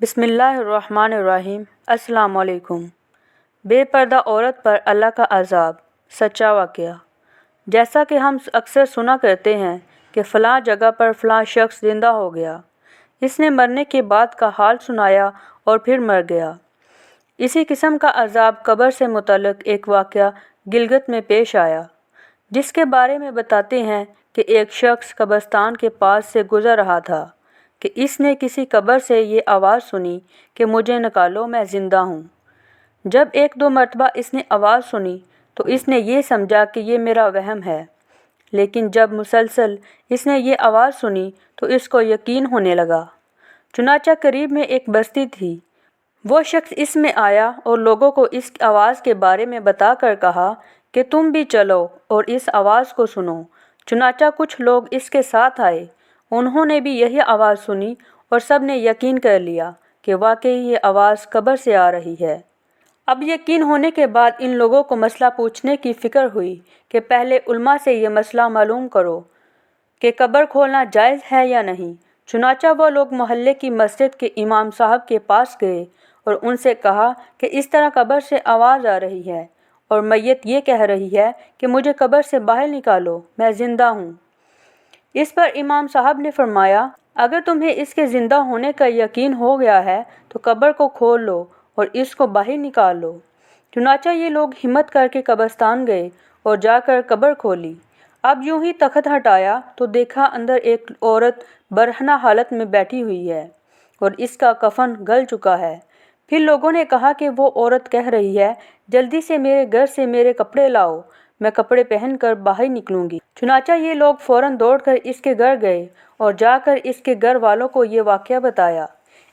بسم اللہ الرحمن الرحیم۔ السلام علیکم۔ بے پردہ عورت پر اللہ کا عذاب، سچا واقعہ۔ جیسا کہ ہم اکثر سنا کرتے ہیں کہ فلاں جگہ پر فلاں شخص زندہ ہو گیا، اس نے مرنے کے بعد کا حال سنایا اور پھر مر گیا۔ اسی قسم کا عذاب قبر سے متعلق ایک واقعہ گلگت میں پیش آیا، جس کے بارے میں بتاتے ہیں کہ ایک شخص قبرستان کے پاس سے گزر رہا تھا کہ اس نے کسی قبر سے یہ آواز سنی کہ مجھے نکالو، میں زندہ ہوں۔ جب ایک دو مرتبہ اس نے آواز سنی تو اس نے یہ سمجھا کہ یہ میرا وہم ہے، لیکن جب مسلسل اس نے یہ آواز سنی تو اس کو یقین ہونے لگا۔ چنانچہ قریب میں ایک بستی تھی، وہ شخص اس میں آیا اور لوگوں کو اس آواز کے بارے میں بتا کر کہا کہ تم بھی چلو اور اس آواز کو سنو۔ چنانچہ کچھ لوگ اس کے ساتھ آئے، انہوں نے بھی یہی آواز سنی اور سب نے یقین کر لیا کہ واقعی یہ آواز قبر سے آ رہی ہے۔ اب یقین ہونے کے بعد ان لوگوں کو مسئلہ پوچھنے کی فکر ہوئی کہ پہلے علماء سے یہ مسئلہ معلوم کرو کہ قبر کھولنا جائز ہے یا نہیں۔ چنانچہ وہ لوگ محلے کی مسجد کے امام صاحب کے پاس گئے اور ان سے کہا کہ اس طرح قبر سے آواز آ رہی ہے اور میت یہ کہہ رہی ہے کہ مجھے قبر سے باہر نکالو، میں زندہ ہوں۔ اس پر امام صاحب نے فرمایا، اگر تمہیں اس کے زندہ ہونے کا یقین ہو گیا ہے تو قبر کو کھول لو اور اس کو باہر نکال لو۔ چنانچہ یہ لوگ ہمت کر کے قبرستان گئے اور جا کر قبر کھولی۔ اب یوں ہی تخت ہٹایا تو دیکھا اندر ایک عورت برہنہ حالت میں بیٹھی ہوئی ہے اور اس کا کفن گل چکا ہے۔ پھر لوگوں نے کہا کہ وہ عورت کہہ رہی ہے، جلدی سے میرے گھر سے میرے کپڑے لاؤ، میں کپڑے پہن کر باہر نکلوں گی۔ چنانچہ یہ لوگ فوراً دوڑ کر اس کے گھر گئے اور جا کر اس کے گھر والوں کو یہ واقعہ بتایا۔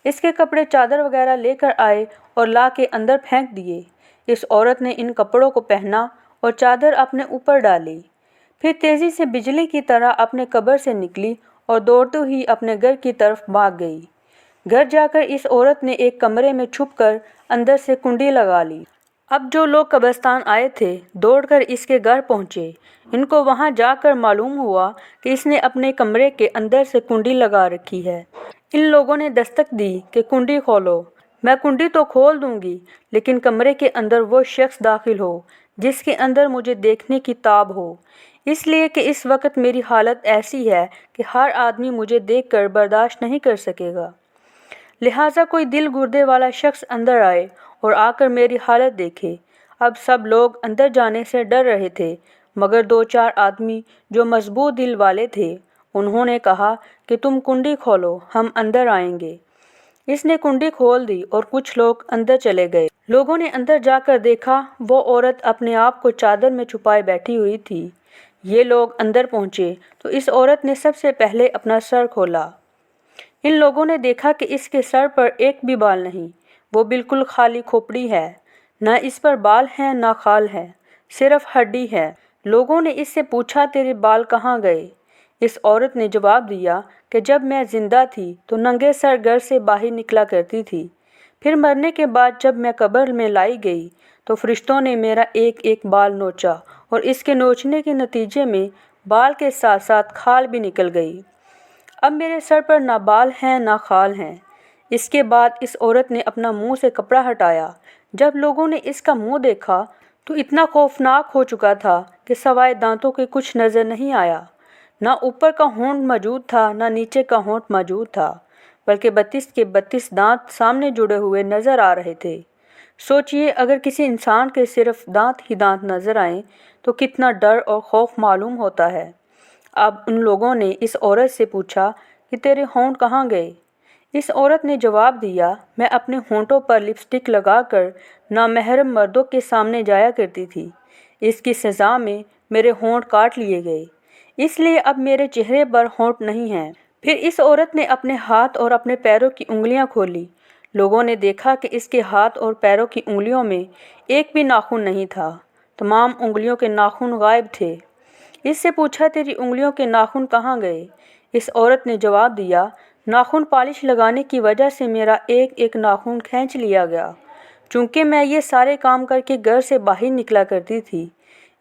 اس کے کپڑے چادر وغیرہ لے کر آئے اور لا کے اندر پھینک دیے۔ اس عورت نے ان کپڑوں کو پہنا اور چادر اپنے اوپر ڈالی، پھر تیزی سے بجلی کی طرح اپنے قبر سے نکلی اور دوڑتے ہوئی اپنے گھر کی طرف بھاگ گئی۔ گھر جا کر اس عورت نے ایک کمرے میں چھپ کر اندر سے کنڈی لگا لی۔ اب جو لوگ قبرستان آئے تھے دوڑ کر اس کے گھر پہنچے۔ ان کو وہاں جا کر معلوم ہوا کہ اس نے اپنے کمرے کے اندر سے کنڈی لگا رکھی ہے۔ ان لوگوں نے دستک دی کہ کنڈی کھولو۔ میں کنڈی تو کھول دوں گی، لیکن کمرے کے اندر وہ شخص داخل ہو جس کے اندر مجھے دیکھنے کی تاب ہو، اس لیے کہ اس وقت میری حالت ایسی ہے کہ ہر آدمی مجھے دیکھ کر برداشت نہیں کر سکے گا۔ لہٰذا کوئی دل گردے والا شخص اندر آئے اور آ کر میری حالت دیکھے۔ اب سب لوگ اندر جانے سے ڈر رہے تھے، مگر دو چار آدمی جو مضبوط دل والے تھے، انہوں نے کہا کہ تم کنڈی کھولو، ہم اندر آئیں گے۔ اس نے کنڈی کھول دی اور کچھ لوگ اندر چلے گئے۔ لوگوں نے اندر جا کر دیکھا وہ عورت اپنے آپ کو چادر میں چھپائے بیٹھی ہوئی تھی۔ یہ لوگ اندر پہنچے تو اس عورت نے سب سے پہلے اپنا سر کھولا۔ ان لوگوں نے دیکھا کہ اس کے سر پر ایک بھی بال نہیں، وہ بالکل خالی کھوپڑی ہے، نہ اس پر بال ہیں نہ کھال ہے، صرف ہڈی ہے۔ لوگوں نے اس سے پوچھا، تیرے بال کہاں گئے؟ اس عورت نے جواب دیا کہ جب میں زندہ تھی تو ننگے سر گھر سے باہر نکلا کرتی تھی، پھر مرنے کے بعد جب میں قبر میں لائی گئی تو فرشتوں نے میرا ایک ایک بال نوچا اور اس کے نوچنے کے نتیجے میں بال کے ساتھ ساتھ کھال بھی نکل گئی۔ اب میرے سر پر نہ بال ہیں نہ کھال ہیں۔ اس کے بعد اس عورت نے اپنا منہ سے کپڑا ہٹایا۔ جب لوگوں نے اس کا منہ دیکھا تو اتنا خوفناک ہو چکا تھا کہ سوائے دانتوں کے کچھ نظر نہیں آیا۔ نہ اوپر کا ہونٹ موجود تھا نہ نیچے کا ہونٹ موجود تھا، بلکہ 32 کے 32 دانت سامنے جڑے ہوئے نظر آ رہے تھے۔ سوچئے اگر کسی انسان کے صرف دانت ہی دانت نظر آئیں تو کتنا ڈر اور خوف معلوم ہوتا ہے۔ اب ان لوگوں نے اس عورت سے پوچھا کہ تیرے ہونٹ کہاں گئے؟ اس عورت نے جواب دیا، میں اپنے ہونٹوں پر لپسٹک لگا کر نامحرم مردوں کے سامنے جایا کرتی تھی، اس کی سزا میں میرے ہونٹ کاٹ لیے گئے، اس لیے اب میرے چہرے پر ہونٹ نہیں ہیں۔ پھر اس عورت نے اپنے ہاتھ اور اپنے پیروں کی انگلیاں کھولی۔ لوگوں نے دیکھا کہ اس کے ہاتھ اور پیروں کی انگلیوں میں ایک بھی ناخن نہیں تھا، تمام انگلیوں کے ناخن غائب تھے۔ اس سے پوچھا، تیری انگلیوں کے ناخن کہاں گئے؟ اس عورت نے جواب دیا، ناخن پالش لگانے کی وجہ سے میرا ایک ایک ناخن کھینچ لیا گیا، چونکہ میں یہ سارے کام کر کے گھر سے باہر نکلا کرتی تھی،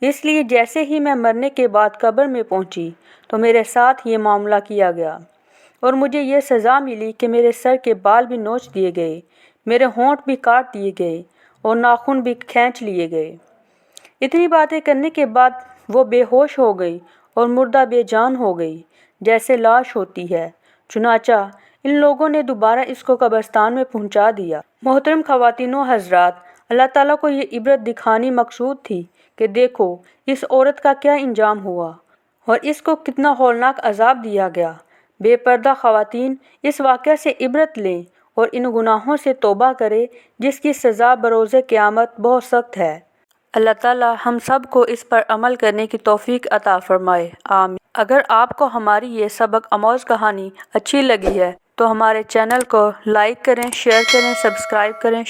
اس لیے جیسے ہی میں مرنے کے بعد قبر میں پہنچی تو میرے ساتھ یہ معاملہ کیا گیا۔ اور مجھے یہ سزا ملی کہ میرے سر کے بال بھی نوچ دیے گئے، میرے ہونٹ بھی کاٹ دیے گئے اور ناخن بھی کھینچ لیے گئے۔ اتنی باتیں کرنے کے بعد وہ بے ہوش ہو گئی اور مردہ بے جان ہو گئی، جیسے لاش ہوتی ہے۔ چنانچہ ان لوگوں نے دوبارہ اس کو قبرستان میں پہنچا دیا۔ محترم خواتین و حضرات، اللہ تعالیٰ کو یہ عبرت دکھانی مقصود تھی کہ دیکھو اس عورت کا کیا انجام ہوا اور اس کو کتنا ہولناک عذاب دیا گیا۔ بے پردہ خواتین اس واقعہ سے عبرت لیں اور ان گناہوں سے توبہ کریں جس کی سزا بروز قیامت بہت سخت ہے۔ اللہ تعالیٰ ہم سب کو اس پر عمل کرنے کی توفیق عطا فرمائے، آمین۔ اگر آپ کو ہماری یہ سبق آموز کہانی اچھی لگی ہے تو ہمارے چینل کو لائک کریں، شیئر کریں، سبسکرائب کریں۔